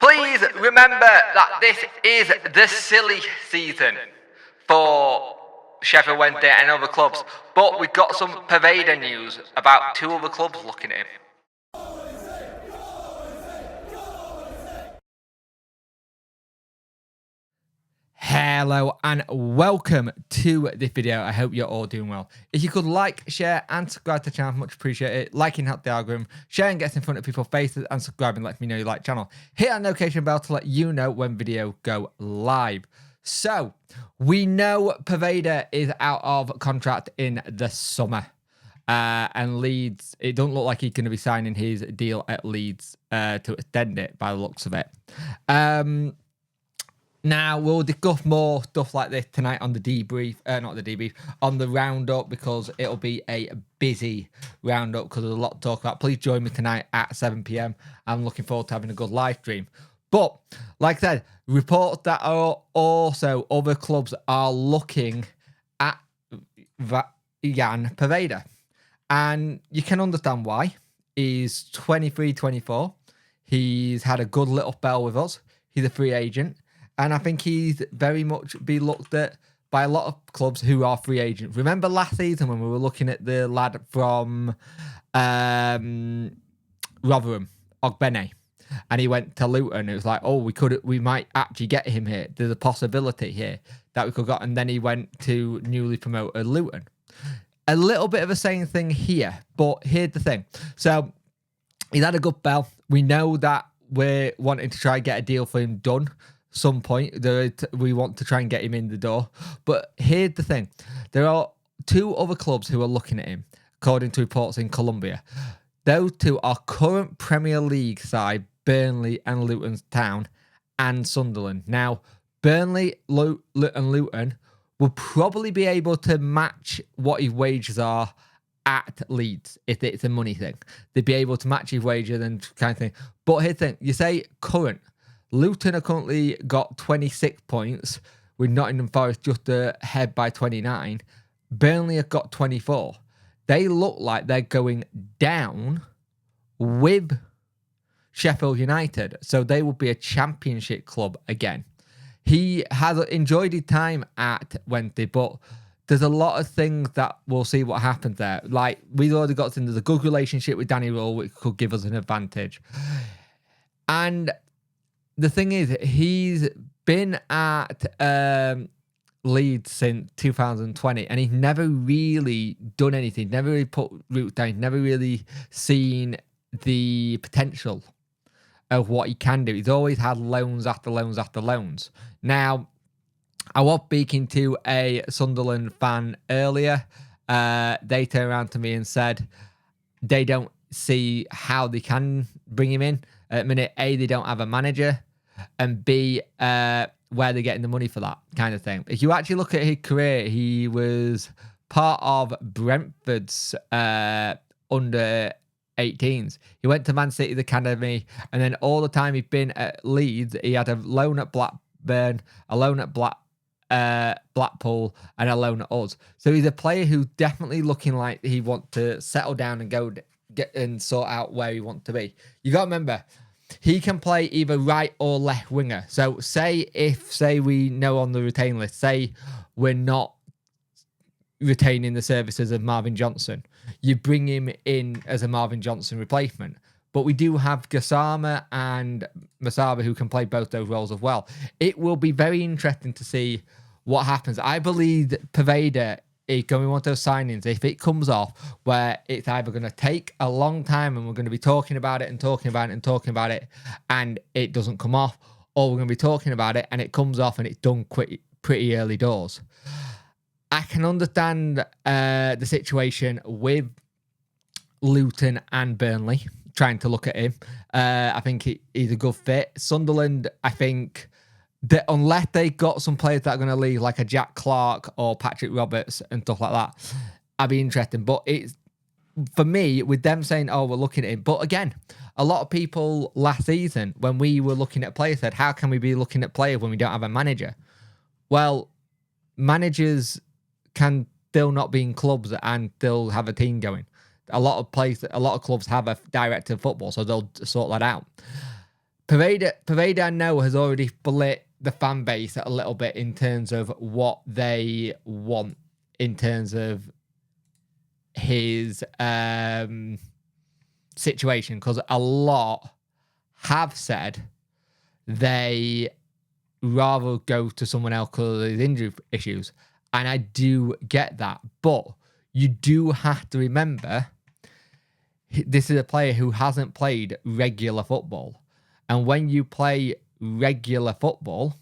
Please remember that this is the silly season for Sheffield Wednesday and other clubs, but we've got some Poveda news about two other clubs looking at him. Hello and welcome to this video. I hope you're all doing well. If you could like, share and subscribe to the channel, much appreciated. Liking helps the algorithm, sharing gets in front of people's faces, and subscribing lets me know you like the channel. Hit that notification bell to let you know when videos go live. So we know Poveda is out of contract in the summer. And Leeds, it doesn't look like he's going to be signing his deal at Leeds to extend it by the looks of it. Now, we'll discuss more stuff like this tonight on the debrief, not the debrief, on the roundup, because it'll be a busy roundup because there's a lot to talk about. Please join me tonight at 7 p.m. I'm looking forward to having a good live stream. But, like I said, reports that are also other clubs are looking at Jan Poveda. And you can understand why. He's 23, 24. He's had a good little spell with us. He's a free agent. And I think he's very much be looked at by a lot of clubs who are free agents. Remember last season when we were looking at the lad from Rotherham, Ogbene, and he went to Luton. It was like, oh, we might actually get him here. There's a possibility here that we could get. And then he went to newly promoted Luton. A little bit of a same thing here, but here's the thing. So he's had a good spell. We know that we're wanting to try and get a deal for him done. Some point we want to try and get him in the door, but here's the thing: there are two other clubs who are looking at him, according to reports in Colombia. Those two are current Premier League side Burnley and Luton Town and Sunderland. Now, Burnley and Luton will probably be able to match what his wages are at Leeds if it's a money thing. They'd be able to match his wages and kind of thing. But here's the thing: you say current. Luton are currently got 26 points, with Nottingham Forest just ahead by 29. Burnley have got 24. They look like they're going down with Sheffield United, so they will be a championship club again. He has enjoyed his time at Wednesday, but there's a lot of things that we'll see what happens there. Like, we've already got into the good relationship with Danny Rule, which could give us an advantage. And the thing is, he's been at Leeds since 2020, and he's never really done anything, never really put roots down, never really seen the potential of what he can do. He's always had loans after loans after loans. Now, I was speaking to a Sunderland fan earlier. They turned around to me and said they don't see how they can bring him in. At minute A, they don't have a manager, and B, where they're getting the money for that kind of thing. If you actually look at his career, he was part of Brentford's under 18s. He went to Man City's academy, and then all the time he'd been at Leeds, he had a loan at Blackburn, a loan at Blackpool, and a loan at us. So he's a player who's definitely looking like he wants to settle down and go get and sort out where he wants to be. You got to remember, he can play either right or left winger. So say we know on the retain list, say we're not retaining the services of Marvin Johnson, you bring him in as a Marvin Johnson replacement. But we do have Gassama and Masaba who can play both those roles as well. It will be very interesting to see what happens. I believe that Poveda is going to be one of those signings, if it comes off, where it's either going to take a long time and we're going to be talking about it and talking about it and talking about it and it doesn't come off, or we're going to be talking about it and it comes off and it's done pretty early doors. I can understand the situation with Luton and Burnley trying to look at him. I think he's a good fit. Sunderland, I think that unless they got some players that are going to leave, like a Jack Clark or Patrick Roberts and stuff like that, I'd be interested. But it's, for me, with them saying, oh, we're looking at him. But again, a lot of people last season, when we were looking at players, said, how can we be looking at players when we don't have a manager? Well, managers can still not be in clubs and still have a team going. A lot of clubs have a director of football, so they'll sort that out. Poveda, I know, has already split the fan base a little bit in terms of what they want in terms of his situation, because a lot have said they rather go to someone else because of his injury issues. And I do get that. But you do have to remember, this is a player who hasn't played regular football. And when you play regular football,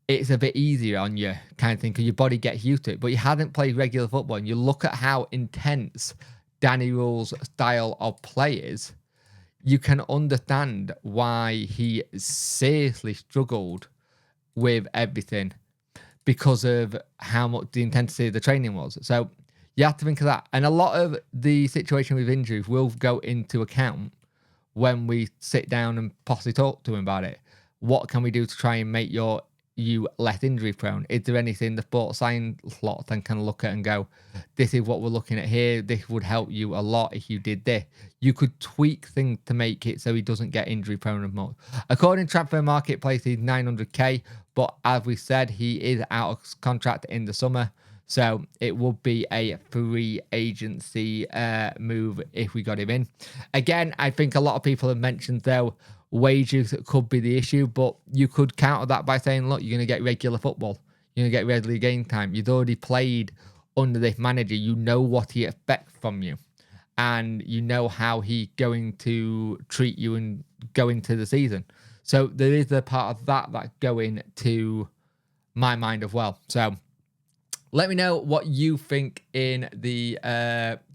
it's a bit easier on you, kind of thing, because your body gets used to it. But you hadn't played regular football, and you look at how intense Danny Rule's style of play is, you can understand why he seriously struggled with everything because of how much the intensity of the training was. So you have to think of that. And a lot of the situation with injuries will go into account when we sit down and possibly talk to him about it. What can we do to try and make you less injury prone? Is there anything the sports science lot then can look at and go, this is what we're looking at here, this would help you a lot if you did this? You could tweak things to make it so he doesn't get injury prone and more. According to Transfer Marketplace, he's 900k, but as we said, he is out of contract in the summer, so it would be a free agency move if we got him in. Again, I think a lot of people have mentioned, though, wages could be the issue, but you could counter that by saying, look, you're going to get regular football. You're going to get regular game time. You've already played under this manager. You know what he expects from you. And you know how he's going to treat you and go into the season. So there is a part of that go into my mind as well. So let me know what you think in the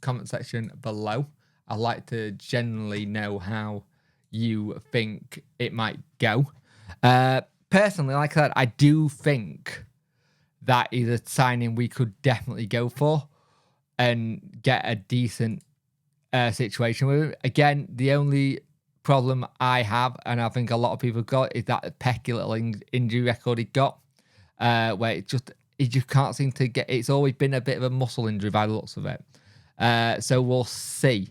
comment section below. I'd like to generally know how you think it might go. Personally, like I said, I do think that is a signing we could definitely go for and get a decent situation with it. Again, the only problem I have, and I think a lot of people got, is that pecky little injury record he got, where he just can't seem to get. It's always been a bit of a muscle injury by the looks of it. So we'll see.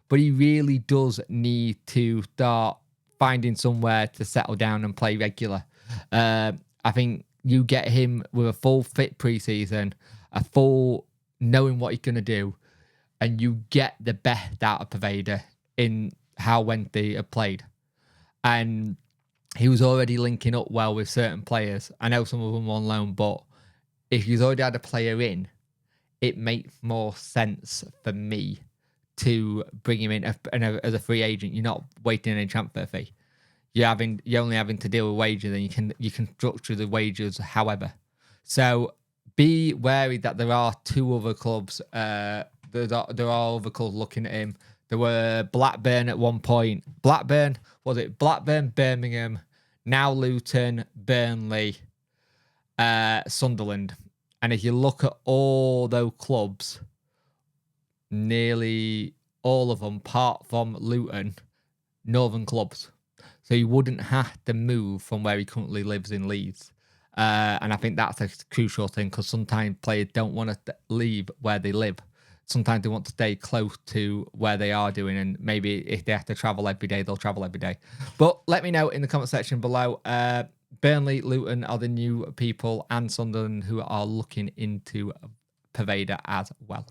But he really does need to start finding somewhere to settle down and play regular. I think you get him with a full fit preseason, a full knowing what he's going to do, and you get the best out of Poveda in how Wednesday have played. And he was already linking up well with certain players. I know some of them on loan, but if you've already had a player in, it makes more sense for me to bring him in as a free agent. You're not waiting any transfer fee. You're only having to deal with wages, and you can structure the wages however. So be wary that there are two other clubs. There are other clubs looking at him. There were Blackburn at one point. Blackburn, Birmingham, now Luton, Burnley, Sunderland. And if you look at all those clubs, nearly all of them, apart from Luton, northern clubs. So you wouldn't have to move from where he currently lives in Leeds. And I think that's a crucial thing, because sometimes players don't want to leave where they live. Sometimes they want to stay close to where they are doing, and maybe if they have to travel every day, they'll travel every day. But let me know in the comment section below. Burnley, Luton are the new people, and Sunderland who are looking into Poveda as well.